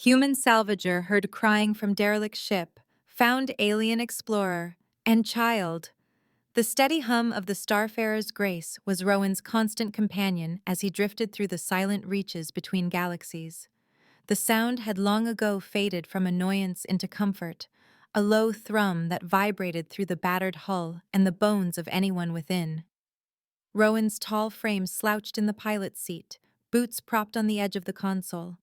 Human salvager heard crying from derelict ship, found alien explorer, and child. The steady hum of the Starfarer's grace was Rowan's constant companion as he drifted through the silent reaches between galaxies. The sound had long ago faded from annoyance into comfort, a low thrum that vibrated through the battered hull and the bones of anyone within. Rowan's tall frame slouched in the pilot's seat, boots propped on the edge of the console.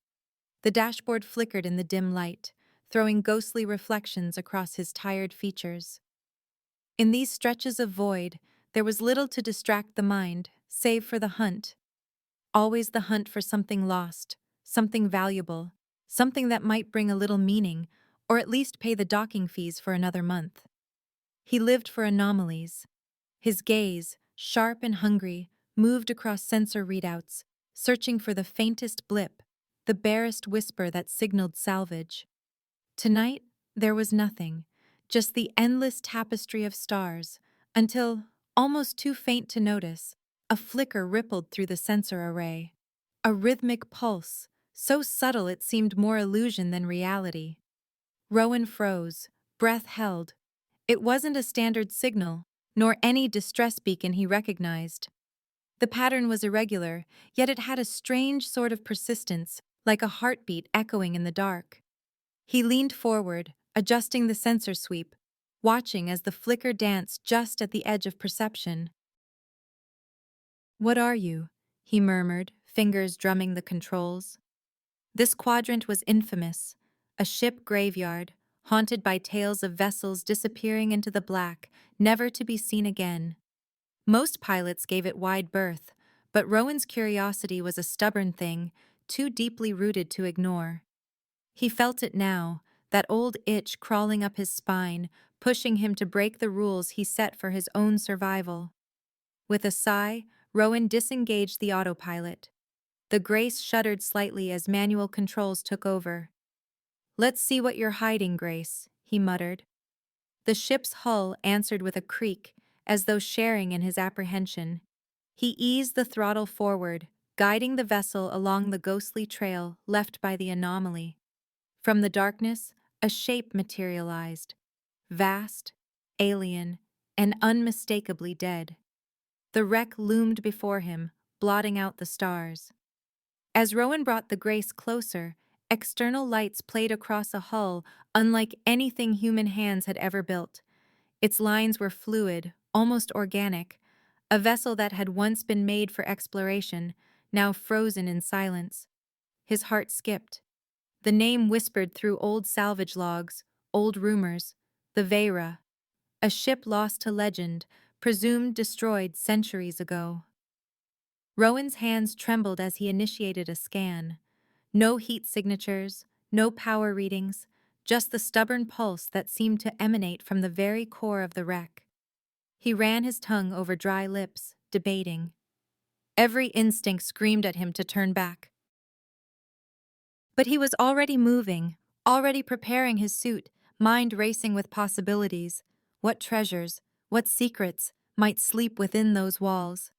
The dashboard flickered in the dim light, throwing ghostly reflections across his tired features. In these stretches of void, there was little to distract the mind, save for the hunt. Always the hunt for something lost, something valuable, something that might bring a little meaning, or at least pay the docking fees for another month. He lived for anomalies. His gaze, sharp and hungry, moved across sensor readouts, searching for the faintest blip, the barest whisper that signaled salvage. Tonight, there was nothing, just the endless tapestry of stars, until, almost too faint to notice, a flicker rippled through the sensor array. A rhythmic pulse, so subtle it seemed more illusion than reality. Rowan froze, breath held. It wasn't a standard signal, nor any distress beacon he recognized. The pattern was irregular, yet it had a strange sort of persistence, like a heartbeat echoing in the dark. He leaned forward, adjusting the sensor sweep, watching as the flicker danced just at the edge of perception. "What are you?" he murmured, fingers drumming the controls. This quadrant was infamous, a ship graveyard, haunted by tales of vessels disappearing into the black, never to be seen again. Most pilots gave it wide berth, but Rowan's curiosity was a stubborn thing, too deeply rooted to ignore. He felt it now, that old itch crawling up his spine, pushing him to break the rules he set for his own survival. With a sigh, Rowan disengaged the autopilot. The Grace shuddered slightly as manual controls took over. "Let's see what you're hiding, Grace," he muttered. The ship's hull answered with a creak, as though sharing in his apprehension. He eased the throttle forward, guiding the vessel along the ghostly trail left by the anomaly. From the darkness, a shape materialized. Vast, alien, and unmistakably dead. The wreck loomed before him, blotting out the stars. As Rowan brought the Grace closer, external lights played across a hull unlike anything human hands had ever built. Its lines were fluid, almost organic, a vessel that had once been made for exploration, now frozen in silence. His heart skipped. The name whispered through old salvage logs, old rumors, the Vera, a ship lost to legend, presumed destroyed centuries ago. Rowan's hands trembled as he initiated a scan. No heat signatures, no power readings, just the stubborn pulse that seemed to emanate from the very core of the wreck. He ran his tongue over dry lips, debating. Every instinct screamed at him to turn back. But he was already moving, already preparing his suit, mind racing with possibilities. What treasures, what secrets, might sleep within those walls?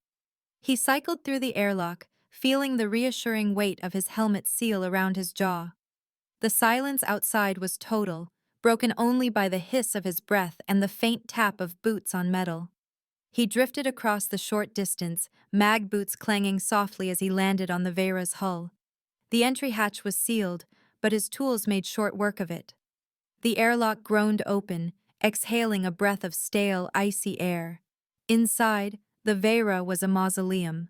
He cycled through the airlock, feeling the reassuring weight of his helmet seal around his jaw. The silence outside was total, broken only by the hiss of his breath and the faint tap of boots on metal. He drifted across the short distance, mag boots clanging softly as he landed on the Vera's hull. The entry hatch was sealed, but his tools made short work of it. The airlock groaned open, exhaling a breath of stale, icy air. Inside, the Vera was a mausoleum.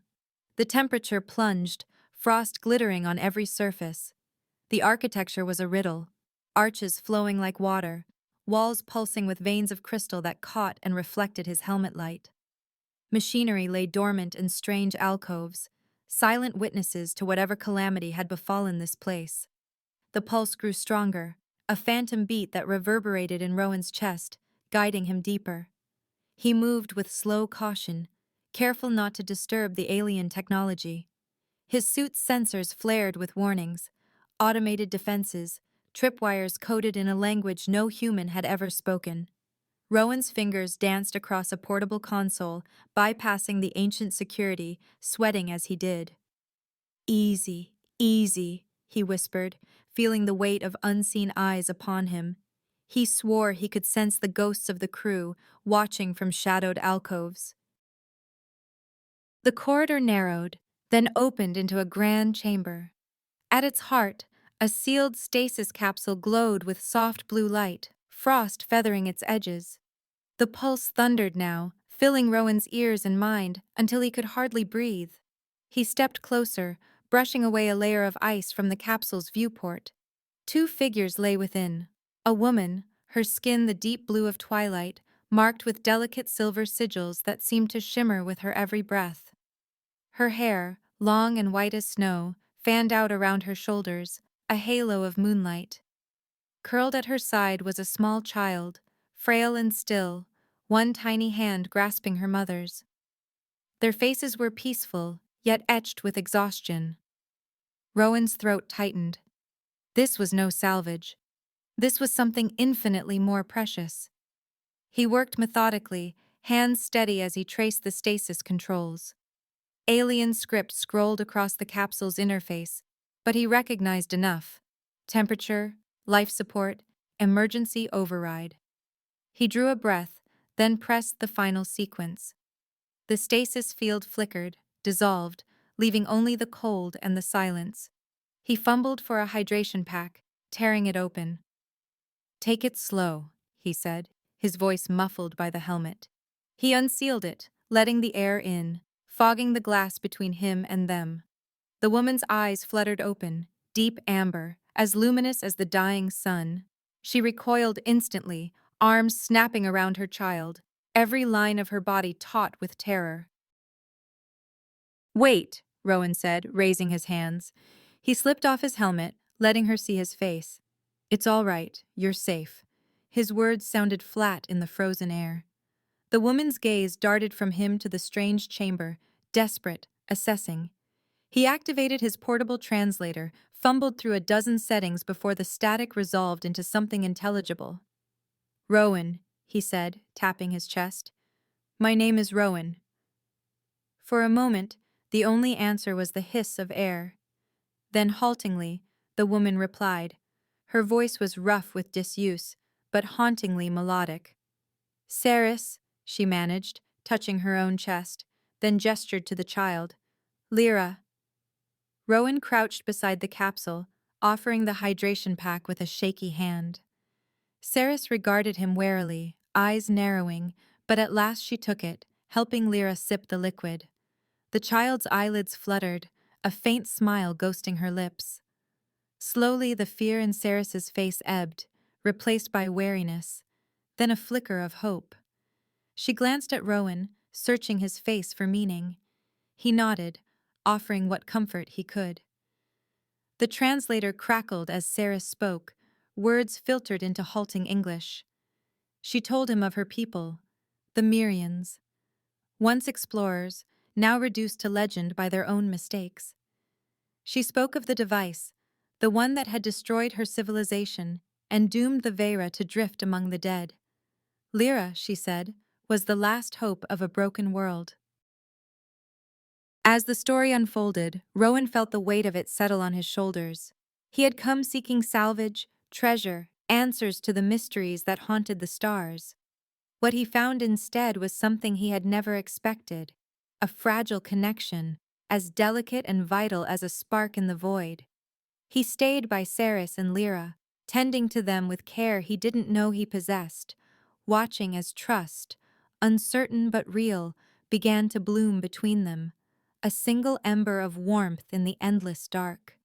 The temperature plunged, frost glittering on every surface. The architecture was a riddle, arches flowing like water, walls pulsing with veins of crystal that caught and reflected his helmet light. Machinery lay dormant in strange alcoves, silent witnesses to whatever calamity had befallen this place. The pulse grew stronger, a phantom beat that reverberated in Rowan's chest, guiding him deeper. He moved with slow caution, careful not to disturb the alien technology. His suit's sensors flared with warnings, automated defenses, tripwires coded in a language no human had ever spoken. Rowan's fingers danced across a portable console, bypassing the ancient security, sweating as he did. Easy, easy, he whispered, feeling the weight of unseen eyes upon him. He swore he could sense the ghosts of the crew, watching from shadowed alcoves. The corridor narrowed, then opened into a grand chamber. At its heart, a sealed stasis capsule glowed with soft blue light, frost feathering its edges. The pulse thundered now, filling Rowan's ears and mind until he could hardly breathe. He stepped closer, brushing away a layer of ice from the capsule's viewport. Two figures lay within. A woman, her skin the deep blue of twilight, marked with delicate silver sigils that seemed to shimmer with her every breath. Her hair, long and white as snow, fanned out around her shoulders, a halo of moonlight. Curled at her side was a small child, frail and still, one tiny hand grasping her mother's. Their faces were peaceful, yet etched with exhaustion. Rowan's throat tightened. This was no salvage. This was something infinitely more precious. He worked methodically, hands steady as he traced the stasis controls. Alien script scrolled across the capsule's interface, but he recognized enough. Temperature, life support, emergency override. He drew a breath, then pressed the final sequence. The stasis field flickered, dissolved, leaving only the cold and the silence. He fumbled for a hydration pack, tearing it open. "Take it slow," he said, his voice muffled by the helmet. He unsealed it, letting the air in, fogging the glass between him and them. The woman's eyes fluttered open, deep amber, as luminous as the dying sun. She recoiled instantly, arms snapping around her child, every line of her body taut with terror. "Wait," Rowan said, raising his hands. He slipped off his helmet, letting her see his face. "It's all right, you're safe." His words sounded flat in the frozen air. The woman's gaze darted from him to the strange chamber, desperate, assessing. He activated his portable translator, fumbled through a dozen settings before the static resolved into something intelligible. "Rowan," he said, tapping his chest. "My name is Rowan." For a moment, the only answer was the hiss of air. Then haltingly, the woman replied. Her voice was rough with disuse, but hauntingly melodic. "Saris," she managed, touching her own chest, then gestured to the child. "Lyra." Rowan crouched beside the capsule, offering the hydration pack with a shaky hand. Saris regarded him warily, eyes narrowing, but at last she took it, helping Lyra sip the liquid. The child's eyelids fluttered, a faint smile ghosting her lips. Slowly the fear in Saris's face ebbed, replaced by wariness, then a flicker of hope. She glanced at Rowan, searching his face for meaning. He nodded, offering what comfort he could. The translator crackled as Saris spoke, words filtered into halting English. She told him of her people, the Myrians. Once explorers, now reduced to legend by their own mistakes. She spoke of the device, the one that had destroyed her civilization and doomed the Vera to drift among the dead. Lyra, she said, was the last hope of a broken world. As the story unfolded, Rowan felt the weight of it settle on his shoulders. He had come seeking salvage, treasure, answers to the mysteries that haunted the stars. What he found instead was something he had never expected, a fragile connection, as delicate and vital as a spark in the void. He stayed by Saris and Lyra, tending to them with care he didn't know he possessed, watching as trust, uncertain but real, began to bloom between them, a single ember of warmth in the endless dark.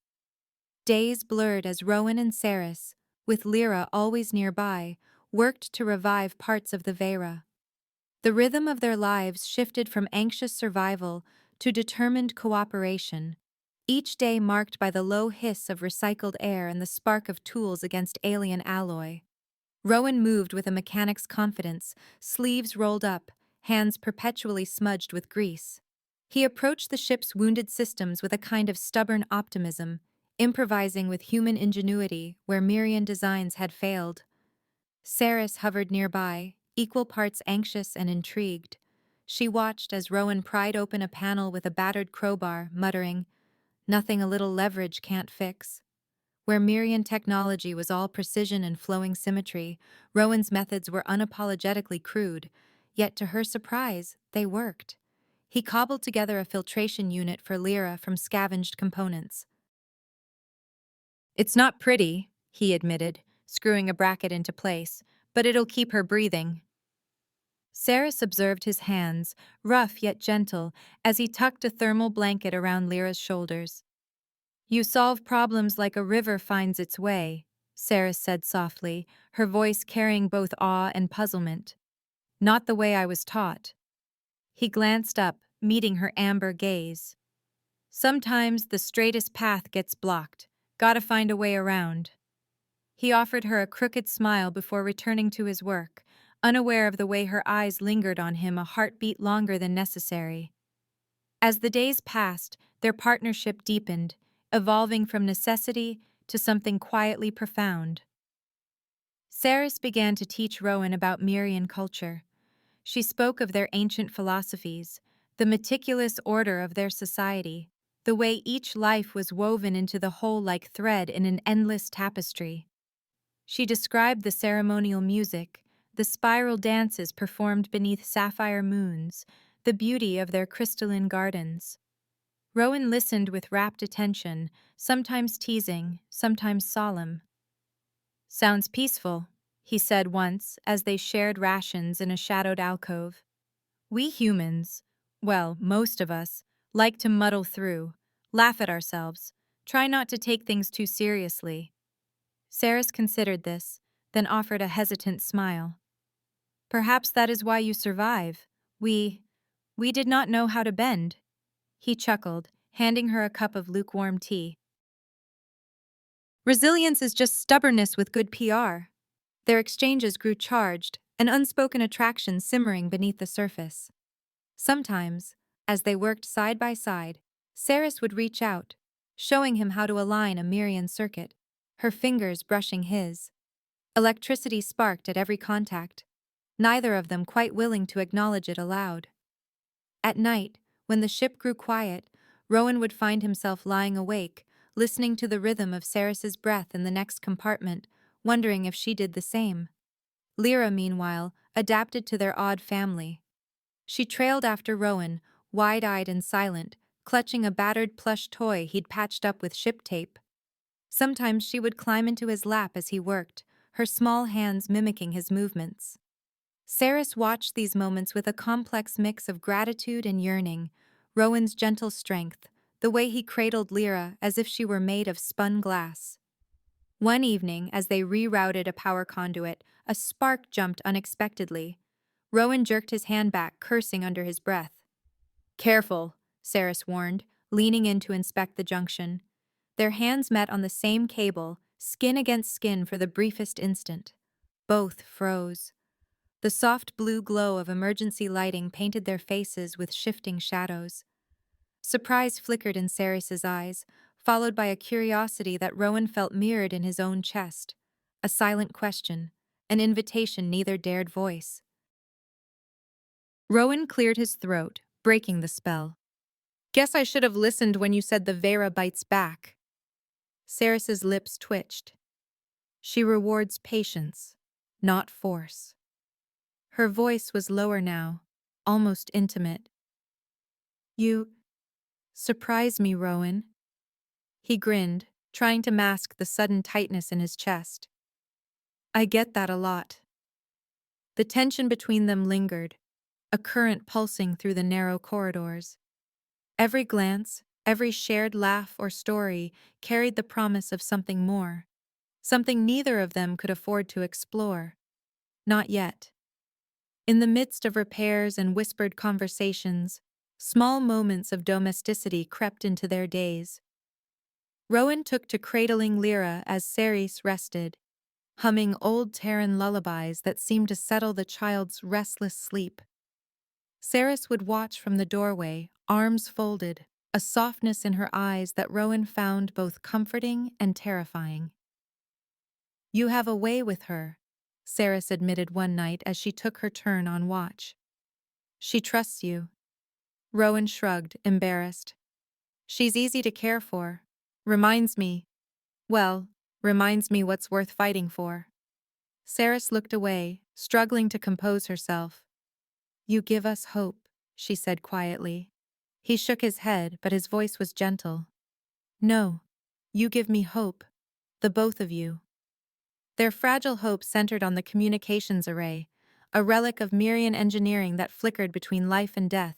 Days blurred as Rowan and Saris, with Lyra always nearby, worked to revive parts of the Vera. The rhythm of their lives shifted from anxious survival to determined cooperation, each day marked by the low hiss of recycled air and the spark of tools against alien alloy. Rowan moved with a mechanic's confidence, sleeves rolled up, hands perpetually smudged with grease. He approached the ship's wounded systems with a kind of stubborn optimism, improvising with human ingenuity where Myrian designs had failed. Saris hovered nearby, equal parts anxious and intrigued. She watched as Rowan pried open a panel with a battered crowbar, muttering, "Nothing a little leverage can't fix." Where Mirian technology was all precision and flowing symmetry, Rowan's methods were unapologetically crude, yet to her surprise, they worked. He cobbled together a filtration unit for Lyra from scavenged components. "It's not pretty," he admitted, screwing a bracket into place, "but it'll keep her breathing." Saris observed his hands, rough yet gentle, as he tucked a thermal blanket around Lyra's shoulders. "You solve problems like a river finds its way," Saris said softly, her voice carrying both awe and puzzlement. "Not the way I was taught." He glanced up, meeting her amber gaze. "Sometimes the straightest path gets blocked. Gotta find a way around." He offered her a crooked smile before returning to his work, unaware of the way her eyes lingered on him a heartbeat longer than necessary. As the days passed, their partnership deepened, evolving from necessity to something quietly profound. Saris began to teach Rowan about Mirian culture. She spoke of their ancient philosophies, the meticulous order of their society, the way each life was woven into the whole like thread in an endless tapestry. She described the ceremonial music, the spiral dances performed beneath sapphire moons, the beauty of their crystalline gardens. Rowan listened with rapt attention, sometimes teasing, sometimes solemn. "Sounds peaceful," he said once as they shared rations in a shadowed alcove. "We humans, well, most of us, like to muddle through, laugh at ourselves, try not to take things too seriously." Saris considered this, then offered a hesitant smile. "Perhaps that is why you survive. We did not know how to bend." He chuckled, handing her a cup of lukewarm tea. "Resilience is just stubbornness with good PR." Their exchanges grew charged, an unspoken attraction simmering beneath the surface. Sometimes, as they worked side by side, Saris would reach out, showing him how to align a Mirian circuit, her fingers brushing his. Electricity sparked at every contact, neither of them quite willing to acknowledge it aloud. At night, when the ship grew quiet, Rowan would find himself lying awake, listening to the rhythm of Saris's breath in the next compartment, wondering if she did the same. Lyra, meanwhile, adapted to their odd family. She trailed after Rowan, wide-eyed and silent, clutching a battered plush toy he'd patched up with ship tape. Sometimes she would climb into his lap as he worked, her small hands mimicking his movements. Saris watched these moments with a complex mix of gratitude and yearning, Rowan's gentle strength, the way he cradled Lyra as if she were made of spun glass. One evening, as they rerouted a power conduit, a spark jumped unexpectedly. Rowan jerked his hand back, cursing under his breath. "Careful," Saris warned, leaning in to inspect the junction. Their hands met on the same cable, skin against skin for the briefest instant. Both froze. The soft blue glow of emergency lighting painted their faces with shifting shadows. Surprise flickered in Saris's eyes, followed by a curiosity that Rowan felt mirrored in his own chest. A silent question, an invitation neither dared voice. Rowan cleared his throat, breaking the spell. "Guess I should have listened when you said the Vera bites back." Saris's lips twitched. "She rewards patience, not force." Her voice was lower now, almost intimate. "You surprise me, Rowan." He grinned, trying to mask the sudden tightness in his chest. "I get that a lot." The tension between them lingered, a current pulsing through the narrow corridors. Every glance, every shared laugh or story carried the promise of something more, something neither of them could afford to explore. Not yet. In the midst of repairs and whispered conversations, small moments of domesticity crept into their days. Rowan took to cradling Lyra as Saris rested, humming old Terran lullabies that seemed to settle the child's restless sleep. Saris would watch from the doorway, arms folded, a softness in her eyes that Rowan found both comforting and terrifying. "You have a way with her," Saris admitted one night as she took her turn on watch. "She trusts you." Rowan shrugged, embarrassed. "She's easy to care for. Reminds me, well, Reminds me what's worth fighting for. Saris looked away, struggling to compose herself. You give us hope, she said quietly. He shook his head, but his voice was gentle. No, you give me hope, the both of you. Their fragile hope centered on the communications array, a relic of Mirian engineering that flickered between life and death.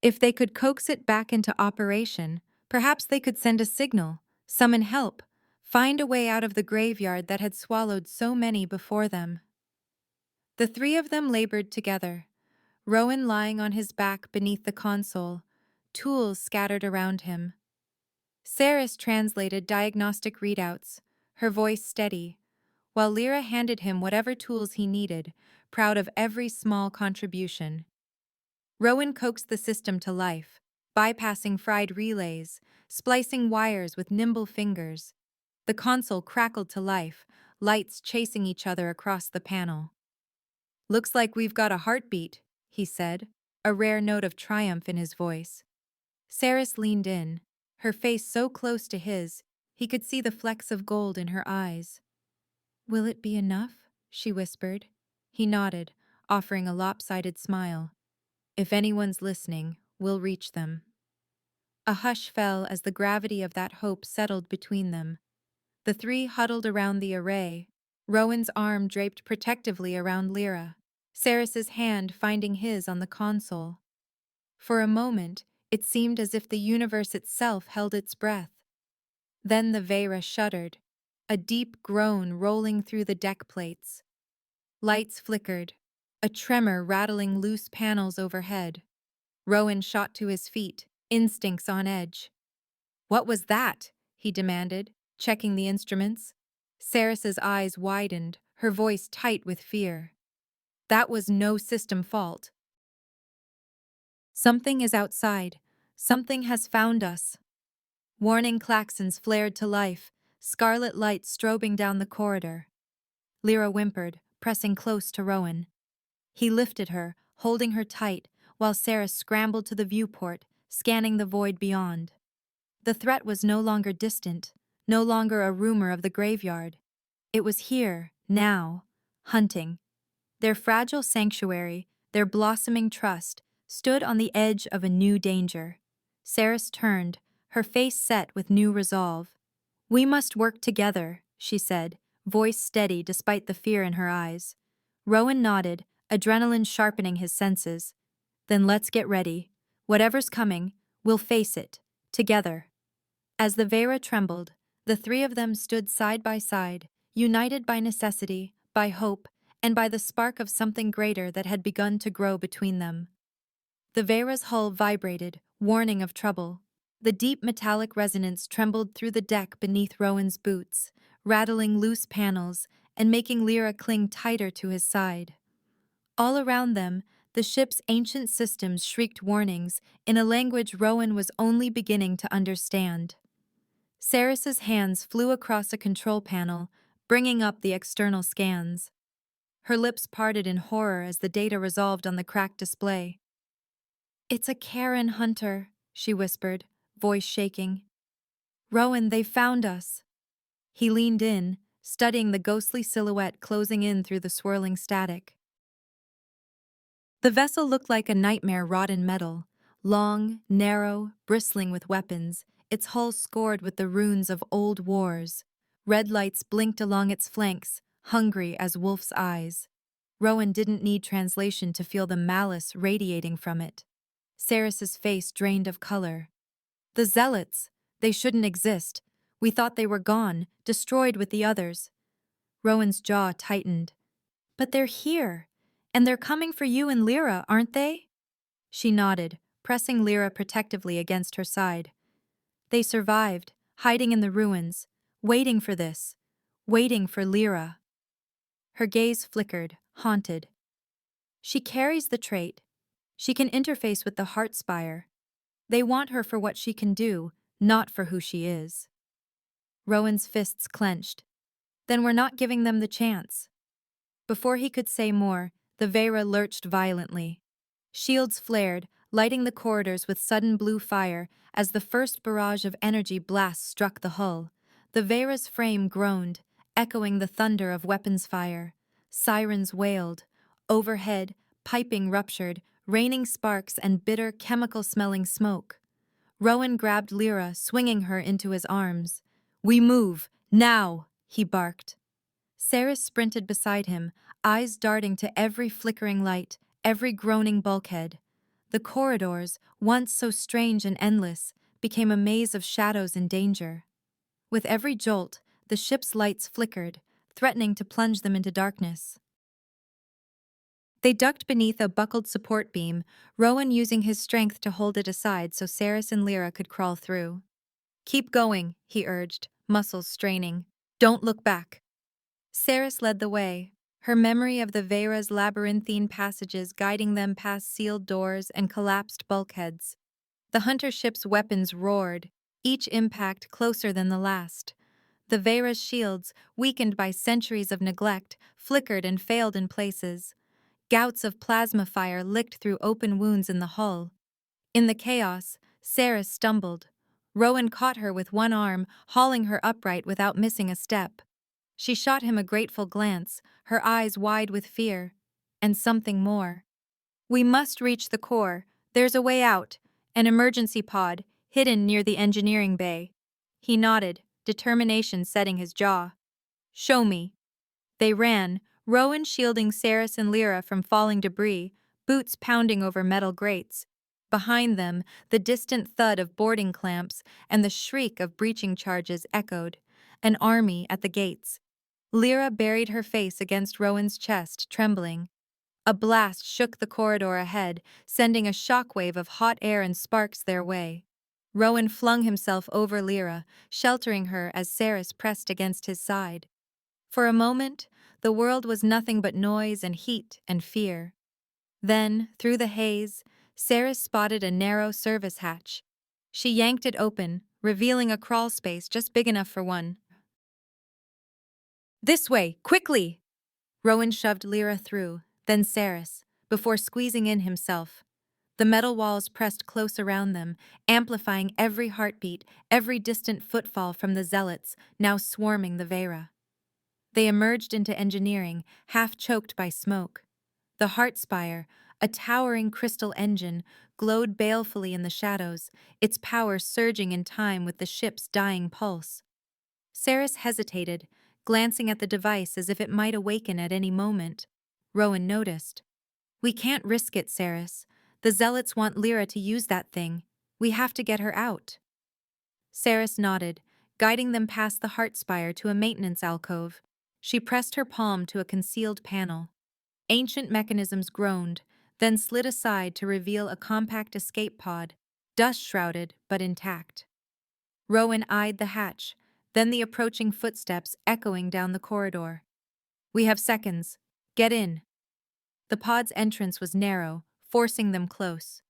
If they could coax it back into operation, perhaps they could send a signal, summon help, find a way out of the graveyard that had swallowed so many before them. The three of them labored together, Rowan lying on his back beneath the console, tools scattered around him. Saris translated diagnostic readouts, her voice steady, while Lyra handed him whatever tools he needed, proud of every small contribution. Rowan coaxed the system to life, bypassing fried relays, splicing wires with nimble fingers. The console crackled to life, lights chasing each other across the panel. Looks like we've got a heartbeat, he said, a rare note of triumph in his voice. Saris leaned in, her face so close to his, he could see the flecks of gold in her eyes. Will it be enough? She whispered. He nodded, offering a lopsided smile. If anyone's listening, we'll reach them. A hush fell as the gravity of that hope settled between them. The three huddled around the array, Rowan's arm draped protectively around Lyra, Saris's hand finding his on the console. For a moment, it seemed as if the universe itself held its breath. Then the Vera shuddered, a deep groan rolling through the deck plates. Lights flickered, a tremor rattling loose panels overhead. Rowan shot to his feet, instincts on edge. What was that? He demanded, checking the instruments. Saris's eyes widened, her voice tight with fear. That was no system fault. Something is outside. Something has found us. Warning klaxons flared to life, scarlet light strobing down the corridor. Lyra whimpered, pressing close to Rowan. He lifted her, holding her tight, while Saris scrambled to the viewport, scanning the void beyond. The threat was no longer distant, no longer a rumor of the graveyard. It was here, now, hunting. Their fragile sanctuary, their blossoming trust, stood on the edge of a new danger. Saris turned, her face set with new resolve. We must work together, she said, voice steady despite the fear in her eyes. Rowan nodded, adrenaline sharpening his senses. Then let's get ready. Whatever's coming, we'll face it, together. As the Vera trembled, the three of them stood side by side, united by necessity, by hope, and by the spark of something greater that had begun to grow between them. The Vera's hull vibrated, warning of trouble. The deep metallic resonance trembled through the deck beneath Rowan's boots, rattling loose panels and making Lyra cling tighter to his side. All around them, the ship's ancient systems shrieked warnings in a language Rowan was only beginning to understand. Saris's hands flew across a control panel, bringing up the external scans. Her lips parted in horror as the data resolved on the cracked display. It's a Karen hunter, she whispered, voice shaking. Rowan, they found us. He leaned in, studying the ghostly silhouette closing in through the swirling static. The vessel looked like a nightmare wrought in metal, long, narrow, bristling with weapons, its hull scored with the runes of old wars. Red lights blinked along its flanks, hungry as wolf's eyes. Rowan didn't need translation to feel the malice radiating from it. Saris's face drained of color. The zealots! They shouldn't exist. We thought they were gone, destroyed with the others. Rowan's jaw tightened. But they're here, and they're coming for you and Lyra, aren't they? She nodded, pressing Lyra protectively against her side. They survived, hiding in the ruins, waiting for this, waiting for Lyra. Her gaze flickered, haunted. She carries the trait. She can interface with the heart spire. They want her for what she can do, not for who she is. Rowan's fists clenched. Then we're not giving them the chance. Before he could say more, the Vera lurched violently. Shields flared, lighting the corridors with sudden blue fire as the first barrage of energy blasts struck the hull. The Vera's frame groaned, echoing the thunder of weapons fire. Sirens wailed. Overhead, piping ruptured, raining sparks and bitter, chemical-smelling smoke. Rowan grabbed Lyra, swinging her into his arms. "We move! Now!" he barked. Ceres sprinted beside him, eyes darting to every flickering light, every groaning bulkhead. The corridors, once so strange and endless, became a maze of shadows and danger. With every jolt, the ship's lights flickered, threatening to plunge them into darkness. They ducked beneath a buckled support beam, Rowan using his strength to hold it aside so Ceres and Lyra could crawl through. "Keep going," he urged, muscles straining. "Don't look back." Ceres led the way, her memory of the Vera's labyrinthine passages guiding them past sealed doors and collapsed bulkheads. The hunter ship's weapons roared, each impact closer than the last. The Vera's shields, weakened by centuries of neglect, flickered and failed in places. Gouts of plasma fire licked through open wounds in the hull. In the chaos, Ceres stumbled. Rowan caught her with one arm, hauling her upright without missing a step. She shot him a grateful glance, her eyes wide with fear. And something more. "We must reach the core. There's a way out. An emergency pod, hidden near the engineering bay." He nodded, determination setting his jaw. "Show me." They ran, Rowan shielding Ceres and Lyra from falling debris, boots pounding over metal grates. Behind them, the distant thud of boarding clamps and the shriek of breaching charges echoed. An army at the gates. Lyra buried her face against Rowan's chest, trembling. A blast shook the corridor ahead, sending a shockwave of hot air and sparks their way. Rowan flung himself over Lyra, sheltering her as Ceres pressed against his side. For a moment, the world was nothing but noise and heat and fear. Then, through the haze, Ceres spotted a narrow service hatch. She yanked it open, revealing a crawl space just big enough for one. "This way, quickly!" Rowan shoved Lyra through, then Ceres, before squeezing in himself. The metal walls pressed close around them, amplifying every heartbeat, every distant footfall from the zealots, now swarming the Vera. They emerged into engineering, half choked by smoke. The heart spire, a towering crystal engine, glowed balefully in the shadows, its power surging in time with the ship's dying pulse. Ceres hesitated, glancing at the device as if it might awaken at any moment. Rowan noticed. "We can't risk it, Ceres. The zealots want Lyra to use that thing. We have to get her out." Ceres nodded, guiding them past the heart spire to a maintenance alcove. She pressed her palm to a concealed panel. Ancient mechanisms groaned, then slid aside to reveal a compact escape pod, dust-shrouded but intact. Rowan eyed the hatch, then the approaching footsteps echoing down the corridor. "We have seconds. Get in." The pod's entrance was narrow, forcing them close.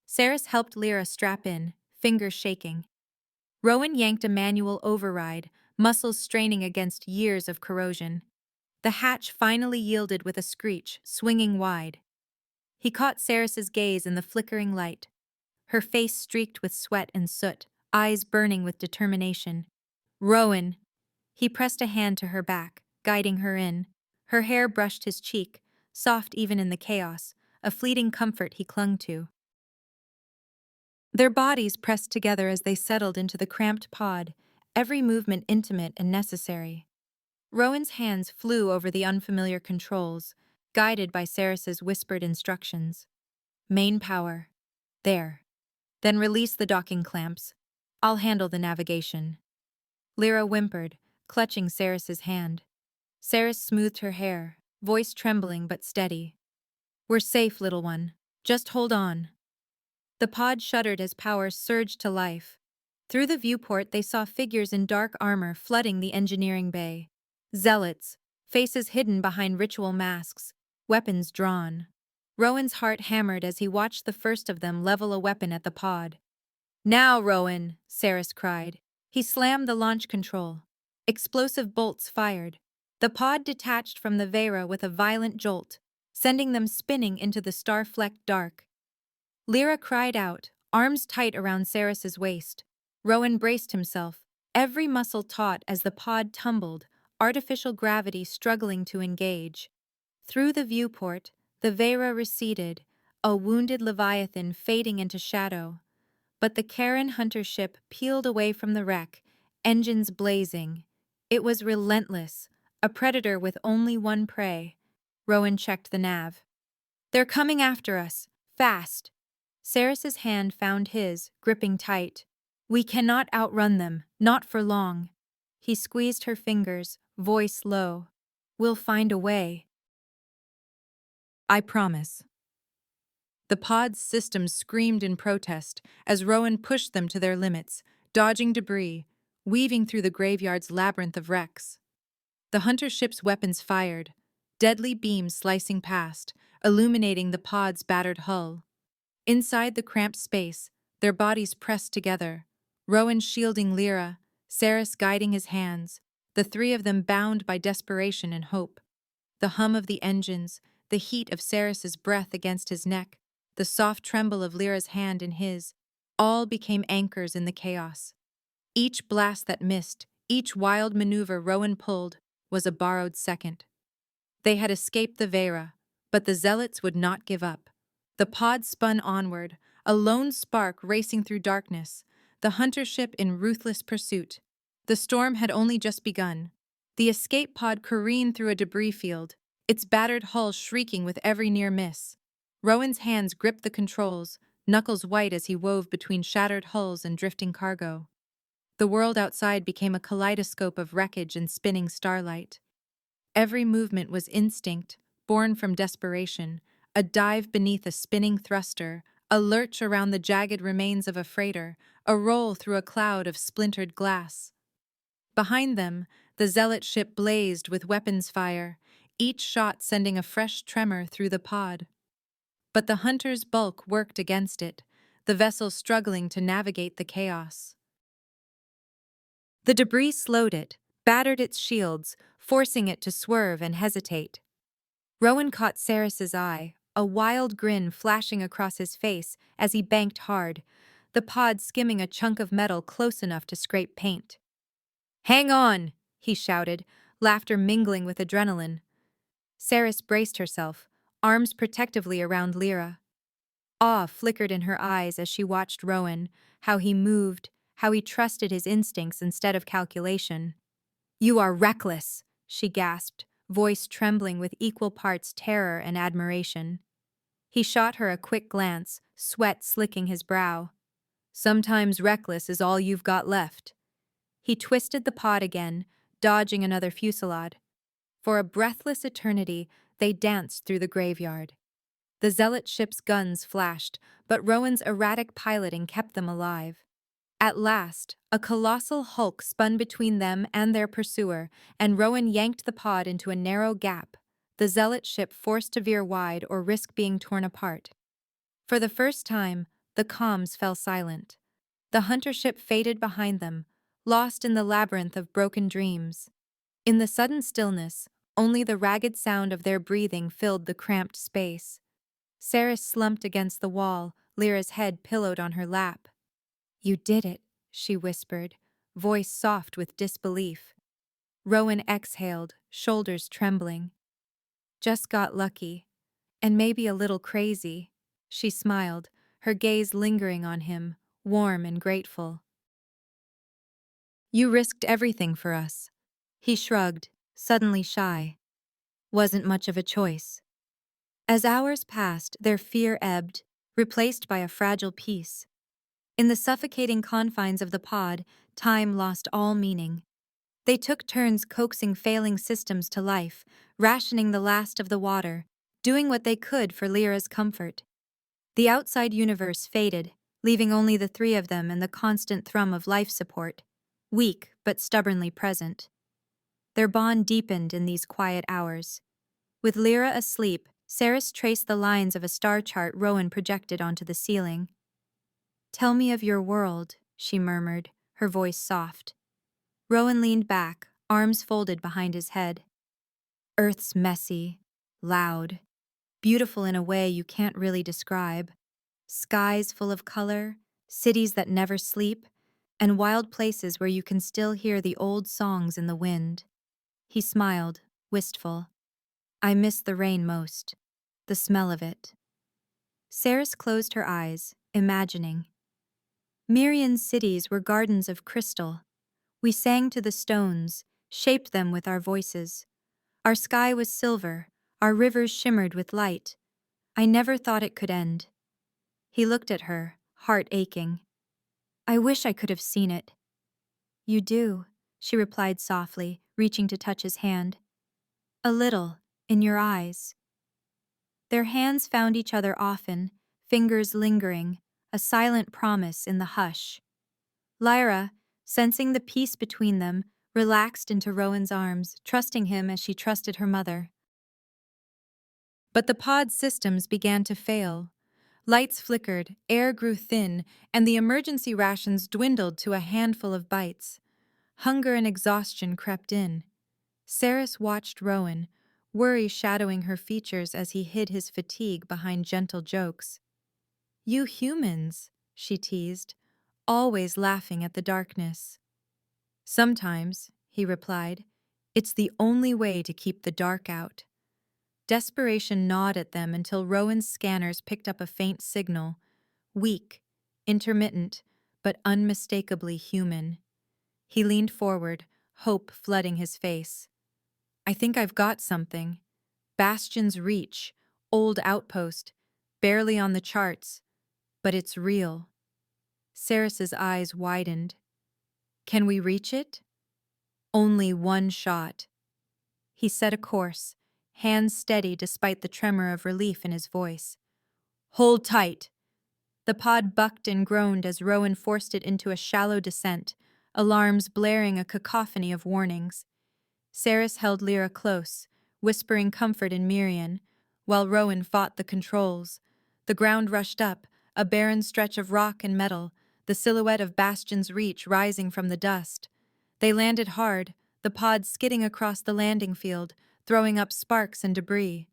Ceres helped Lyra strap in, fingers shaking. Rowan yanked a manual override, muscles straining against years of corrosion. The hatch finally yielded with a screech, swinging wide. He caught Ceres's gaze in the flickering light. Her face streaked with sweat and soot, eyes burning with determination. "Rowan!" He pressed a hand to her back, guiding her in. Her hair brushed his cheek, soft even in the chaos, a fleeting comfort he clung to. Their bodies pressed together as they settled into the cramped pod, every movement intimate and necessary. Rowan's hands flew over the unfamiliar controls, guided by Ceres's whispered instructions. "Main power. There. Then release the docking clamps. I'll handle the navigation." Lyra whimpered, clutching Ceres's hand. Ceres smoothed her hair, voice trembling but steady. "We're safe, little one. Just hold on." The pod shuddered as power surged to life. Through the viewport they saw figures in dark armor flooding the engineering bay. Zealots, faces hidden behind ritual masks, weapons drawn. Rowan's heart hammered as he watched the first of them level a weapon at the pod. "Now, Rowan!" Ceres cried. He slammed the launch control. Explosive bolts fired. The pod detached from the Vera with a violent jolt, sending them spinning into the star-flecked dark. Lyra cried out, arms tight around Ceres's waist. Rowan braced himself, every muscle taut as the pod tumbled, artificial gravity struggling to engage. Through the viewport, the Vera receded, a wounded Leviathan fading into shadow. But the Karen hunter ship peeled away from the wreck, engines blazing. It was relentless, a predator with only one prey. Rowan checked the nav. "They're coming after us, fast." Saris's hand found his, gripping tight. "We cannot outrun them, not for long." He squeezed her fingers, voice low. "We'll find a way. I promise." The pod's systems screamed in protest as Rowan pushed them to their limits, dodging debris, weaving through the graveyard's labyrinth of wrecks. The hunter ship's weapons fired, deadly beams slicing past, illuminating the pod's battered hull. Inside the cramped space, their bodies pressed together, Rowan shielding Lyra, Saris guiding his hands, the three of them bound by desperation and hope. The hum of the engines, the heat of Saris's breath against his neck, the soft tremble of Lyra's hand in his, all became anchors in the chaos. Each blast that missed, each wild maneuver Rowan pulled, was a borrowed second. They had escaped the Vera, but the Zealots would not give up. The pod spun onward, a lone spark racing through darkness, the hunter ship in ruthless pursuit. The storm had only just begun. The escape pod careened through a debris field, its battered hull shrieking with every near miss. Rowan's hands gripped the controls, knuckles white as he wove between shattered hulls and drifting cargo. The world outside became a kaleidoscope of wreckage and spinning starlight. Every movement was instinct, born from desperation, a dive beneath a spinning thruster, a lurch around the jagged remains of a freighter, a roll through a cloud of splintered glass. Behind them, the Zealot ship blazed with weapons fire, each shot sending a fresh tremor through the pod. But the hunter's bulk worked against it, the vessel struggling to navigate the chaos. The debris slowed it, battered its shields, forcing it to swerve and hesitate. Rowan caught Saris's eye, a wild grin flashing across his face as he banked hard, the pod skimming a chunk of metal close enough to scrape paint. "Hang on!" he shouted, laughter mingling with adrenaline. Saris braced herself, arms protectively around Lyra. Awe flickered in her eyes as she watched Rowan, how he moved, how he trusted his instincts instead of calculation. "You are reckless," she gasped, voice trembling with equal parts terror and admiration. He shot her a quick glance, sweat slicking his brow. "Sometimes reckless is all you've got left." He twisted the pod again, dodging another fusillade. For a breathless eternity, they danced through the graveyard. The Zealot ship's guns flashed, but Rowan's erratic piloting kept them alive. At last, a colossal hulk spun between them and their pursuer, and Rowan yanked the pod into a narrow gap, the Zealot ship forced to veer wide or risk being torn apart. For the first time, the comms fell silent. The hunter ship faded behind them, lost in the labyrinth of broken dreams. In the sudden stillness, only the ragged sound of their breathing filled the cramped space. Saris slumped against the wall, Lyra's head pillowed on her lap. "You did it," she whispered, voice soft with disbelief. Rowan exhaled, shoulders trembling. "Just got lucky. And maybe a little crazy." She smiled, her gaze lingering on him, warm and grateful. "You risked everything for us." He shrugged, suddenly shy. "Wasn't much of a choice." As hours passed, their fear ebbed, replaced by a fragile peace. In the suffocating confines of the pod, time lost all meaning. They took turns coaxing failing systems to life, rationing the last of the water, doing what they could for Lyra's comfort. The outside universe faded, leaving only the three of them and the constant thrum of life support, weak but stubbornly present. Their bond deepened in these quiet hours. With Lyra asleep, Saris traced the lines of a star chart Rowan projected onto the ceiling. "Tell me of your world," she murmured, her voice soft. Rowan leaned back, arms folded behind his head. "Earth's messy, loud, beautiful in a way you can't really describe. Skies full of color, cities that never sleep, and wild places where you can still hear the old songs in the wind. He smiled, wistful. I miss the rain most. The smell of it. Saris closed her eyes, imagining. Mirian's cities were gardens of crystal. We sang to the stones, shaped them with our voices. Our sky was silver, our rivers shimmered with light. I never thought it could end. He looked at her, heart aching. I wish I could have seen it. You do, she replied softly, reaching to touch his hand. A little, in your eyes. Their hands found each other often, fingers lingering, a silent promise in the hush. Lyra, sensing the peace between them, relaxed into Rowan's arms, trusting him as she trusted her mother. But the pod's systems began to fail. Lights flickered, air grew thin, and the emergency rations dwindled to a handful of bites. Hunger and exhaustion crept in. Saris watched Rowan, worry shadowing her features as he hid his fatigue behind gentle jokes. You humans, she teased, always laughing at the darkness. Sometimes, he replied, it's the only way to keep the dark out. Desperation gnawed at them until Rowan's scanners picked up a faint signal, weak, intermittent, but unmistakably human. He leaned forward, hope flooding his face. I think I've got something. Bastion's Reach, old outpost, barely on the charts, but it's real. Saris's eyes widened. Can we reach it? Only one shot. He set a course, hands steady despite the tremor of relief in his voice. Hold tight. The pod bucked and groaned as Rowan forced it into a shallow descent, alarms blaring a cacophony of warnings. Saris held Lyra close, whispering comfort in Mirian, while Rowan fought the controls. The ground rushed up, a barren stretch of rock and metal, the silhouette of Bastion's Reach rising from the dust. They landed hard, the pod skidding across the landing field, throwing up sparks and debris.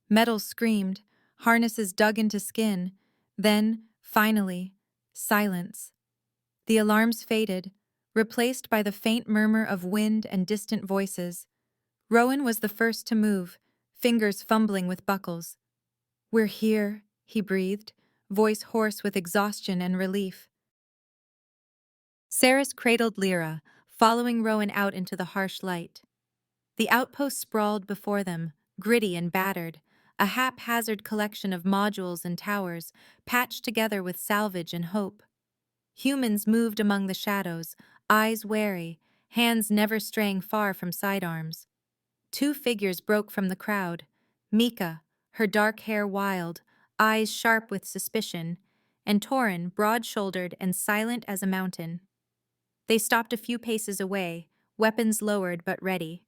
Metal screamed, harnesses dug into skin. Then, finally, silence. The alarms faded, replaced by the faint murmur of wind and distant voices. Rowan was the first to move, fingers fumbling with buckles. We're here, he breathed, voice hoarse with exhaustion and relief. Saris cradled Lyra, following Rowan out into the harsh light. The outpost sprawled before them, gritty and battered, a haphazard collection of modules and towers, patched together with salvage and hope. Humans moved among the shadows, eyes wary, hands never straying far from sidearms. Two figures broke from the crowd. Mika, her dark hair wild, eyes sharp with suspicion, and Torin, broad-shouldered and silent as a mountain. They stopped a few paces away, weapons lowered but ready.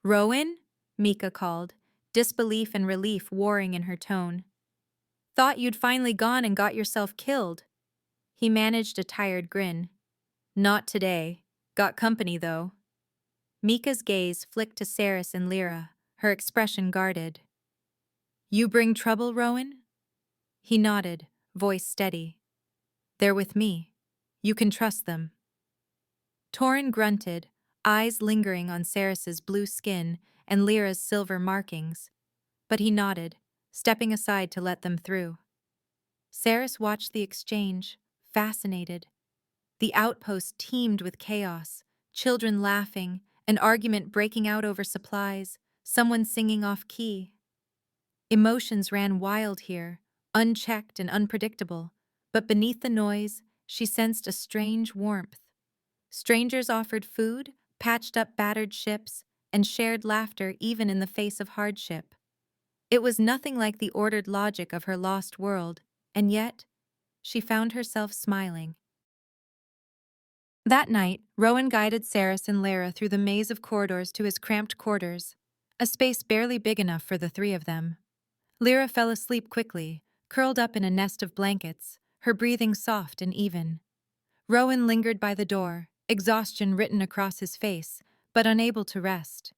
Rowan? Mika called, disbelief and relief warring in her tone. Thought you'd finally gone and got yourself killed. He managed a tired grin. Not today. Got company, though. Mika's gaze flicked to Saris and Lyra, her expression guarded. You bring trouble, Rowan? He nodded, voice steady. They're with me. You can trust them. Torin grunted, eyes lingering on Saris's blue skin and Lyra's silver markings. But he nodded, stepping aside to let them through. Saris watched the exchange, fascinated. The outpost teemed with chaos, children laughing, an argument breaking out over supplies, someone singing off-key. Emotions ran wild here, unchecked and unpredictable, but beneath the noise, she sensed a strange warmth. Strangers offered food, patched up battered ships, and shared laughter even in the face of hardship. It was nothing like the ordered logic of her lost world, and yet, she found herself smiling. That night, Rowan guided Saris and Lyra through the maze of corridors to his cramped quarters, a space barely big enough for the three of them. Lyra fell asleep quickly, curled up in a nest of blankets, her breathing soft and even. Rowan lingered by the door, exhaustion written across his face, but unable to rest.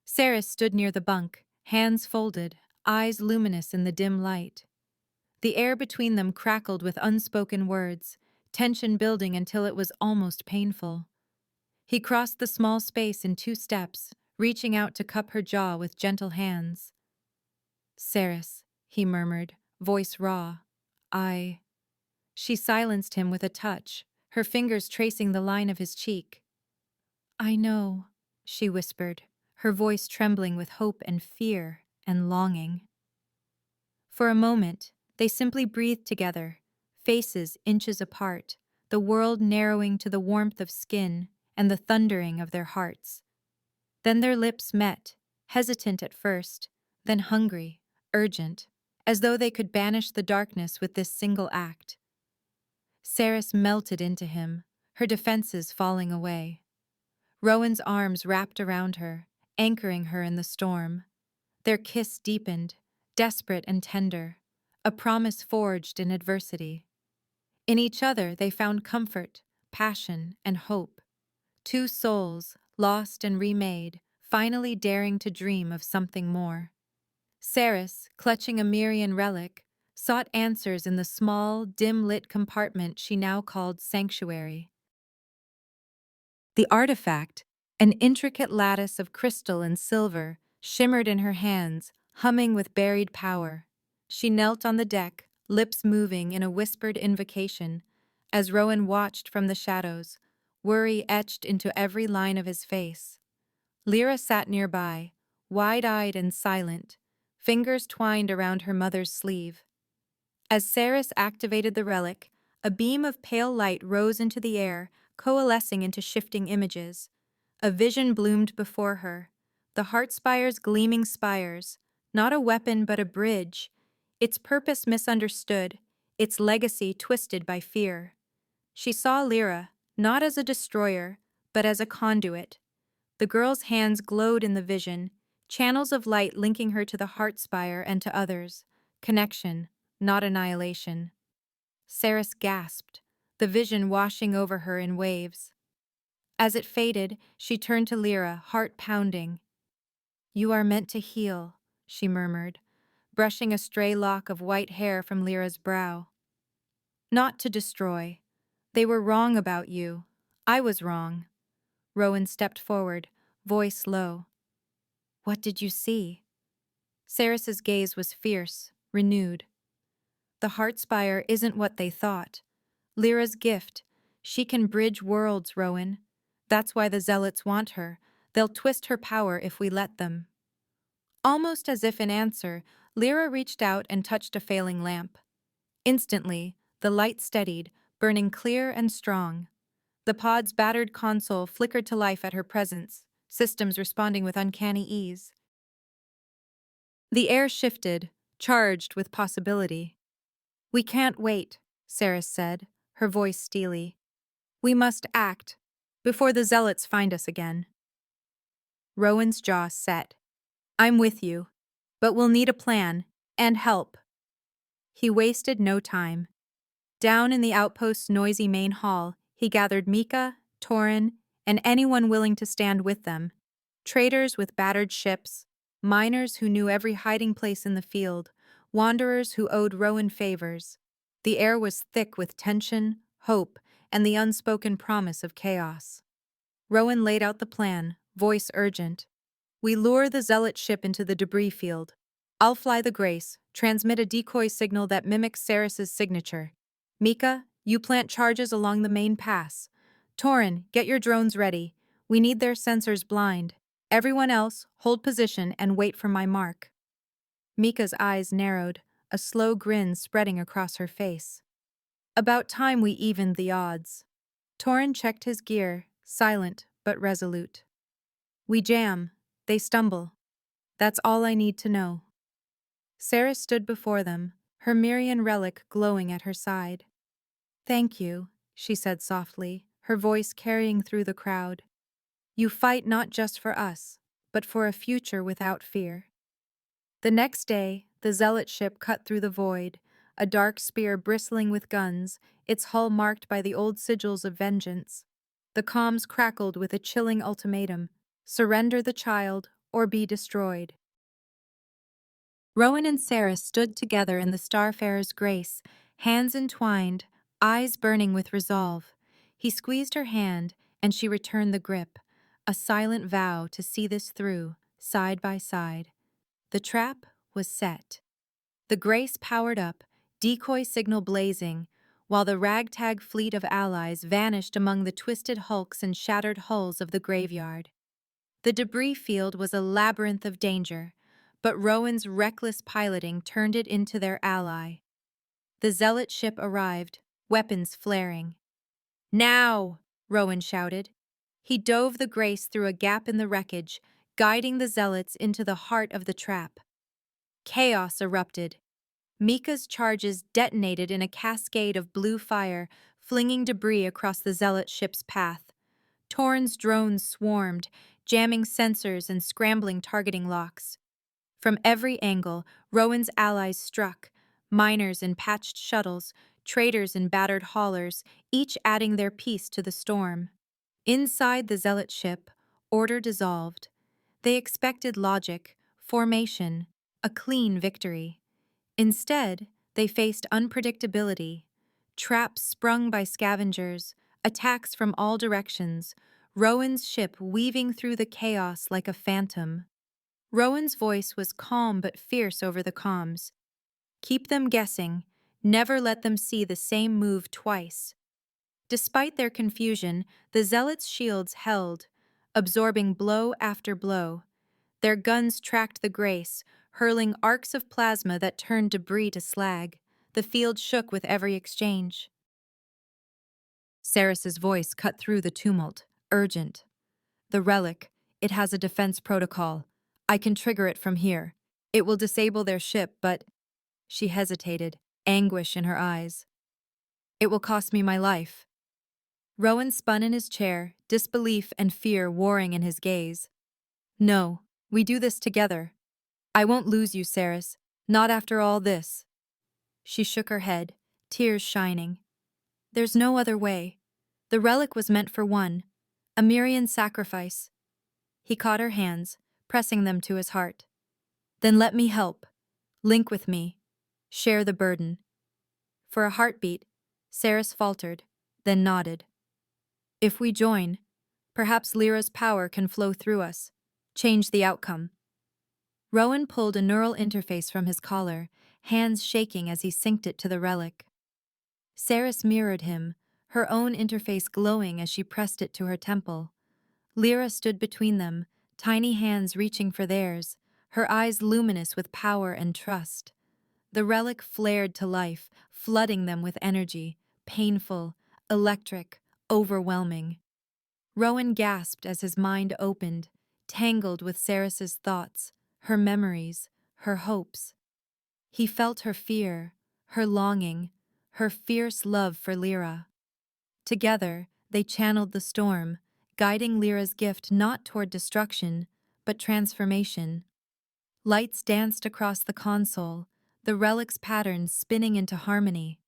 Saris stood near the bunk, hands folded, eyes luminous in the dim light. The air between them crackled with unspoken words, tension building until it was almost painful. He crossed the small space in 2 steps, reaching out to cup her jaw with gentle hands. "Saris," he murmured, voice raw. "I—" She silenced him with a touch, her fingers tracing the line of his cheek. "I know," she whispered, her voice trembling with hope and fear and longing. For a moment, they simply breathed together, faces inches apart, the world narrowing to the warmth of skin and the thundering of their hearts. Then their lips met, hesitant at first, then hungry, urgent, as though they could banish the darkness with this single act. Saris melted into him, her defenses falling away. Rowan's arms wrapped around her, anchoring her in the storm. Their kiss deepened, desperate and tender, a promise forged in adversity. In each other they found comfort, passion, and hope. 2 souls, lost and remade, finally daring to dream of something more. Saris, clutching a Mirian relic, sought answers in the small, dim-lit compartment she now called Sanctuary. The artifact, an intricate lattice of crystal and silver, shimmered in her hands, humming with buried power. She knelt on the deck, lips moving in a whispered invocation, as Rowan watched from the shadows, worry etched into every line of his face. Lyra sat nearby, wide-eyed and silent, fingers twined around her mother's sleeve. As Saris activated the relic, a beam of pale light rose into the air, coalescing into shifting images. A vision bloomed before her, the Heartspire's gleaming spires, not a weapon but a bridge, its purpose misunderstood, its legacy twisted by fear. She saw Lyra, not as a destroyer, but as a conduit. The girl's hands glowed in the vision, channels of light linking her to the Heartspire and to others. Connection, not annihilation. Saris gasped, the vision washing over her in waves. As it faded, she turned to Lyra, heart pounding. "You are meant to heal," she murmured, brushing a stray lock of white hair from Lyra's brow. "Not to destroy. They were wrong about you. I was wrong." Rowan stepped forward, voice low. "What did you see?" Saris's gaze was fierce, renewed. "The Heartspire isn't what they thought. Lyra's gift. She can bridge worlds, Rowan. That's why the Zealots want her. They'll twist her power if we let them." Almost as if in answer, Lyra reached out and touched a failing lamp. Instantly, the light steadied, burning clear and strong. The pod's battered console flickered to life at her presence, systems responding with uncanny ease. The air shifted, charged with possibility. "We can't wait," Saris said, her voice steely. "We must act, before the Zealots find us again." Rowan's jaw set. "I'm with you, but we'll need a plan, and help." He wasted no time. Down in the outpost's noisy main hall, he gathered Mika, Torin, and anyone willing to stand with them. Traders with battered ships, miners who knew every hiding place in the field, wanderers who owed Rowan favors. The air was thick with tension, hope, and the unspoken promise of chaos. Rowan laid out the plan, voice urgent. "We lure the Zealot ship into the debris field. I'll fly the Grace, transmit a decoy signal that mimics Saris's signature. Mika, you plant charges along the main pass. Torin, get your drones ready. We need their sensors blind. Everyone else, hold position and wait for my mark." Mika's eyes narrowed, a slow grin spreading across her face. "About time we evened the odds." Torin checked his gear, silent but resolute. "We jam. They stumble. That's all I need to know." Saris stood before them, her Mirian relic glowing at her side. "Thank you," she said softly, her voice carrying through the crowd. "You fight not just for us, but for a future without fear." The next day, the Zealot ship cut through the void, a dark spear bristling with guns, its hull marked by the old sigils of vengeance. The comms crackled with a chilling ultimatum: surrender the child or be destroyed. Rowan and Saris stood together in the Starfarer's grace, hands entwined, eyes burning with resolve. He squeezed her hand, and she returned the grip, a silent vow to see this through, side by side. The trap was set. The Grace powered up, decoy signal blazing, while the ragtag fleet of allies vanished among the twisted hulks and shattered hulls of the graveyard. The debris field was a labyrinth of danger, but Rowan's reckless piloting turned it into their ally. The Zealot ship arrived, weapons flaring. "Now!" Rowan shouted. He dove the Grace through a gap in the wreckage, guiding the Zealots into the heart of the trap. Chaos erupted. Mika's charges detonated in a cascade of blue fire, flinging debris across the Zealot ship's path. Torn's drones swarmed, jamming sensors and scrambling targeting locks. From every angle, Rowan's allies struck, miners in patched shuttles, traders in battered haulers, each adding their piece to the storm. Inside the Zealot ship, order dissolved. They expected logic, formation, a clean victory. Instead, they faced unpredictability, traps sprung by scavengers, attacks from all directions, Rowan's ship weaving through the chaos like a phantom. Rowan's voice was calm but fierce over the comms. "Keep them guessing. Never let them see the same move twice." Despite their confusion, the Zealots' shields held, absorbing blow after blow. Their guns tracked the Grace, hurling arcs of plasma that turned debris to slag. The field shook with every exchange. Saris's voice cut through the tumult, urgent. "The relic, it has a defense protocol. I can trigger it from here. It will disable their ship, but—" She hesitated, anguish in her eyes. "It will cost me my life." Rowan spun in his chair, disbelief and fear warring in his gaze. "No, we do this together. I won't lose you, Saris. Not after all this." She shook her head, tears shining. "There's no other way. The relic was meant for one, a Mirian sacrifice." He caught her hands, pressing them to his heart. "Then let me help. Link with me. Share the burden." For a heartbeat, Saris faltered, then nodded. "If we join, perhaps Lyra's power can flow through us, change the outcome." Rowan pulled a neural interface from his collar, hands shaking as he synced it to the relic. Saris mirrored him, her own interface glowing as she pressed it to her temple. Lyra stood between them, tiny hands reaching for theirs, her eyes luminous with power and trust. The relic flared to life, flooding them with energy, painful, electric, overwhelming. Rowan gasped as his mind opened, tangled with Saris's thoughts, her memories, her hopes. He felt her fear, her longing, her fierce love for Lyra. Together, they channeled the storm, guiding Lyra's gift not toward destruction, but transformation. Lights danced across the console, the relic's patterns spinning into harmony.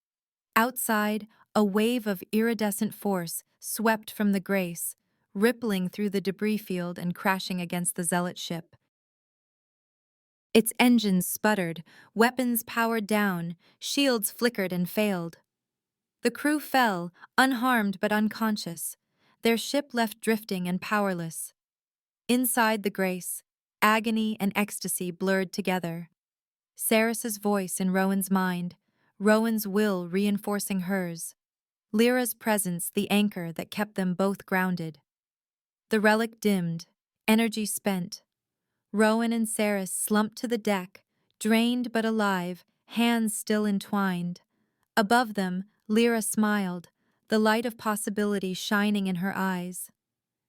Outside, a wave of iridescent force swept from the Grace, rippling through the debris field and crashing against the Zealot ship. Its engines sputtered, weapons powered down, shields flickered and failed. The crew fell, unharmed but unconscious, their ship left drifting and powerless. Inside the Grace, agony and ecstasy blurred together. Saris's voice in Rowan's mind, Rowan's will reinforcing hers. Lyra's presence the anchor that kept them both grounded. The relic dimmed, energy spent. Rowan and Saris slumped to the deck, drained but alive, hands still entwined. Above them, Lyra smiled, the light of possibility shining in her eyes.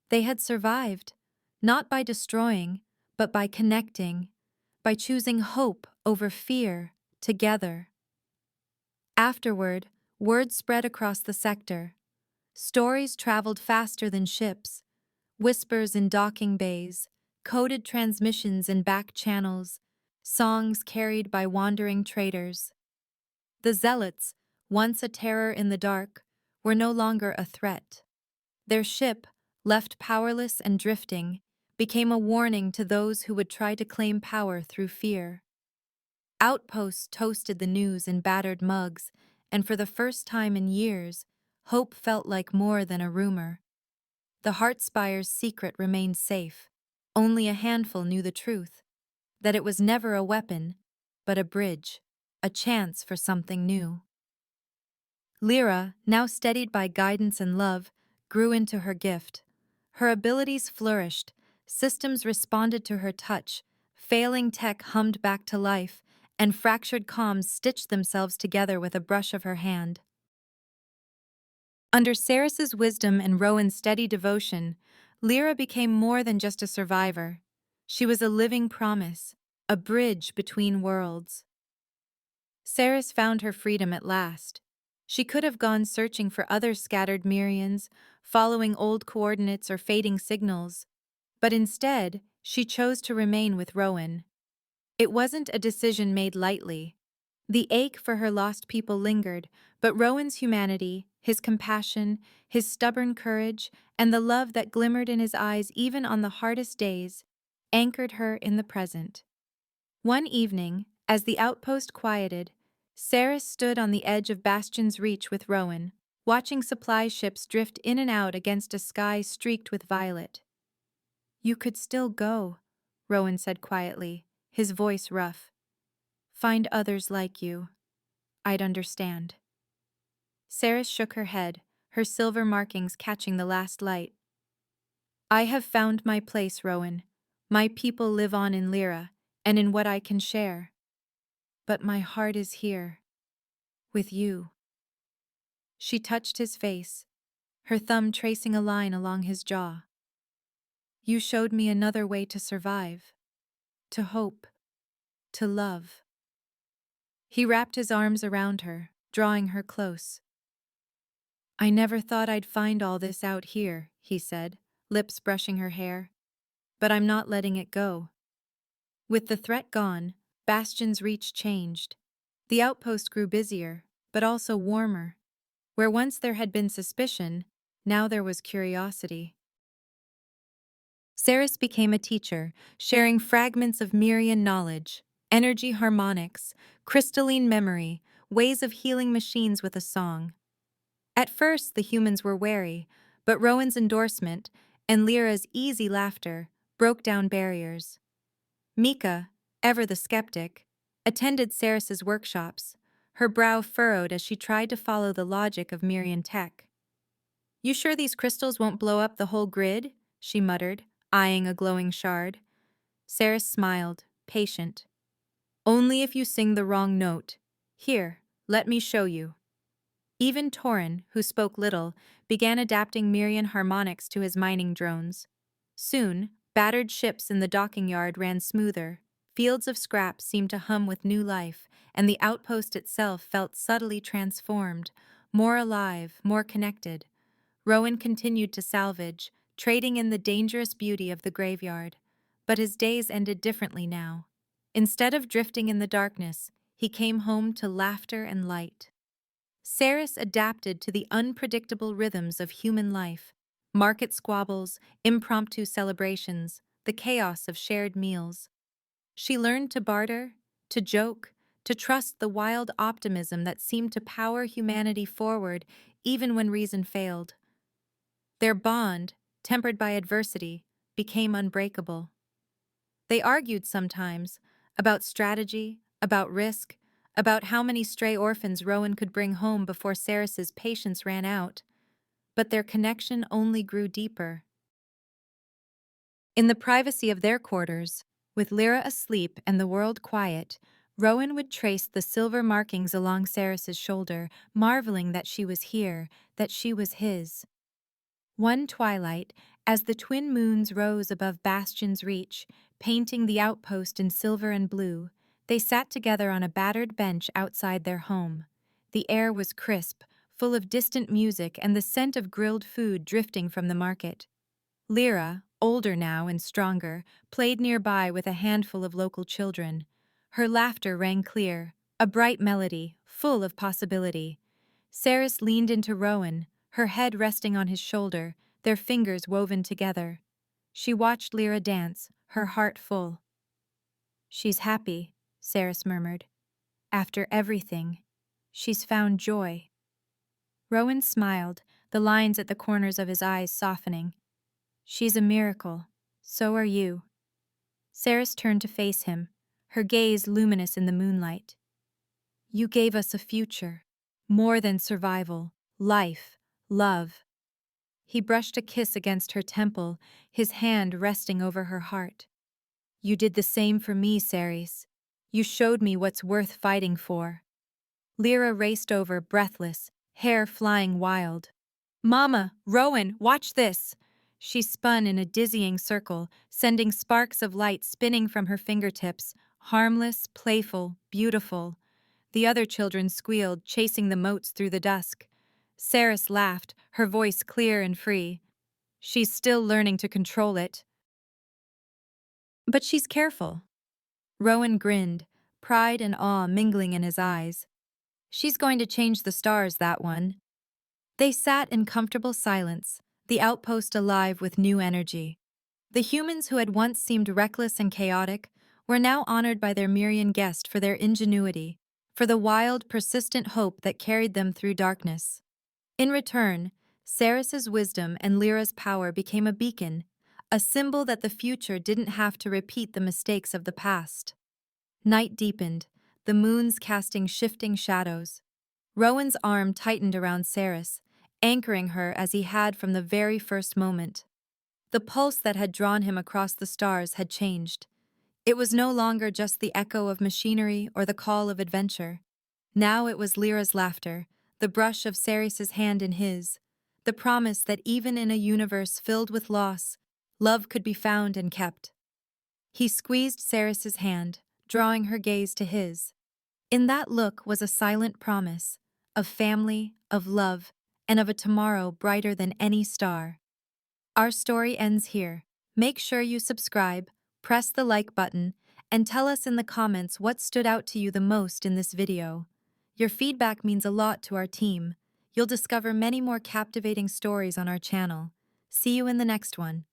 They had survived, not by destroying, but by connecting, by choosing hope over fear, together. Afterward, word spread across the sector. Stories traveled faster than ships, whispers in docking bays, coded transmissions in back channels, songs carried by wandering traders. The Zealots, once a terror in the dark, were no longer a threat. Their ship, left powerless and drifting, became a warning to those who would try to claim power through fear. Outposts toasted the news in battered mugs, and for the first time in years, hope felt like more than a rumor. The Heartspire's secret remained safe. Only a handful knew the truth, that it was never a weapon, but a bridge, a chance for something new. Lyra, now steadied by guidance and love, grew into her gift. Her abilities flourished, systems responded to her touch, failing tech hummed back to life, and fractured comms stitched themselves together with a brush of her hand. Under Ceres's wisdom and Rowan's steady devotion, Lyra became more than just a survivor. She was a living promise, a bridge between worlds. Ceres found her freedom at last. She could have gone searching for other scattered Mirians, following old coordinates or fading signals, but instead, she chose to remain with Rowan. It wasn't a decision made lightly. The ache for her lost people lingered, but Rowan's humanity, his compassion, his stubborn courage, and the love that glimmered in his eyes even on the hardest days, anchored her in the present. One evening, as the outpost quieted, Ceres stood on the edge of Bastion's reach with Rowan, watching supply ships drift in and out against a sky streaked with violet. "You could still go," Rowan said quietly, his voice rough. "Find others like you. I'd understand." Ceres shook her head, her silver markings catching the last light. "I have found my place, Rowan. My people live on in Lyra, and in what I can share. But my heart is here, with you." She touched his face, her thumb tracing a line along his jaw. "You showed me another way to survive, to hope, to love." He wrapped his arms around her, drawing her close. "I never thought I'd find all this out here," he said, lips brushing her hair. "But I'm not letting it go." With the threat gone, Bastion's reach changed. The outpost grew busier, but also warmer. Where once there had been suspicion, now there was curiosity. Ceres became a teacher, sharing fragments of Mirian knowledge, energy harmonics, crystalline memory, ways of healing machines with a song. At first, the humans were wary, but Rowan's endorsement and Lyra's easy laughter broke down barriers. Mika, ever the skeptic, attended Ceres's workshops, her brow furrowed as she tried to follow the logic of Mirian tech. "You sure these crystals won't blow up the whole grid?" she muttered, eyeing a glowing shard. Ceres smiled, patient. "Only if you sing the wrong note. Here, let me show you." Even Torin, who spoke little, began adapting Mirian harmonics to his mining drones. Soon, battered ships in the docking yard ran smoother, fields of scrap seemed to hum with new life, and the outpost itself felt subtly transformed, more alive, more connected. Rowan continued to salvage, trading in the dangerous beauty of the graveyard. But his days ended differently now. Instead of drifting in the darkness, he came home to laughter and light. Ceres adapted to the unpredictable rhythms of human life: market squabbles, impromptu celebrations, the chaos of shared meals. She learned to barter, to joke, to trust the wild optimism that seemed to power humanity forward even when reason failed. Their bond, tempered by adversity, became unbreakable. They argued sometimes about strategy, about risk, about how many stray orphans Rowan could bring home before Ceres's patience ran out, but their connection only grew deeper. In the privacy of their quarters, with Lyra asleep and the world quiet, Rowan would trace the silver markings along Ceres's shoulder, marveling that she was here, that she was his. One twilight, as the twin moons rose above Bastion's reach, painting the outpost in silver and blue, they sat together on a battered bench outside their home. The air was crisp, full of distant music and the scent of grilled food drifting from the market. Lyra, older now and stronger, played nearby with a handful of local children. Her laughter rang clear, a bright melody, full of possibility. Ceres leaned into Rowan, her head resting on his shoulder, their fingers woven together. She watched Lyra dance, her heart full. "She's happy," Ceres murmured. "After everything." She's found joy. Rowan smiled, the lines at the corners of his eyes softening. She's a miracle. So are you. Saris turned to face him, her gaze luminous in the moonlight. You gave us a future. More than survival, life, love. He brushed a kiss against her temple, his hand resting over her heart. You did the same for me, Saris. You showed me what's worth fighting for. Lyra raced over, breathless, hair flying wild. Mama, Rowan, watch this! She spun in a dizzying circle, sending sparks of light spinning from her fingertips, harmless, playful, beautiful. The other children squealed, chasing the motes through the dusk. Saris laughed, her voice clear and free. She's still learning to control it. But she's careful. Rowan grinned, pride and awe mingling in his eyes. She's going to change the stars, that one. They sat in comfortable silence, the outpost alive with new energy. The humans who had once seemed reckless and chaotic were now honored by their Mirian guest for their ingenuity, for the wild, persistent hope that carried them through darkness. In return, Saris's wisdom and Lyra's power became a beacon, a symbol that the future didn't have to repeat the mistakes of the past. Night deepened, the moons casting shifting shadows. Rowan's arm tightened around Saris, anchoring her as he had from the very first moment. The pulse that had drawn him across the stars had changed. It was no longer just the echo of machinery or the call of adventure. Now it was Lyra's laughter, the brush of Saris's hand in his, the promise that even in a universe filled with loss, love could be found and kept. He squeezed Saris's hand, drawing her gaze to his. In that look was a silent promise, of family, of love, and of a tomorrow brighter than any star. Our story ends here. Make sure you subscribe, press the like button, and tell us in the comments what stood out to you the most in this video. Your feedback means a lot to our team. You'll discover many more captivating stories on our channel. See you in the next one.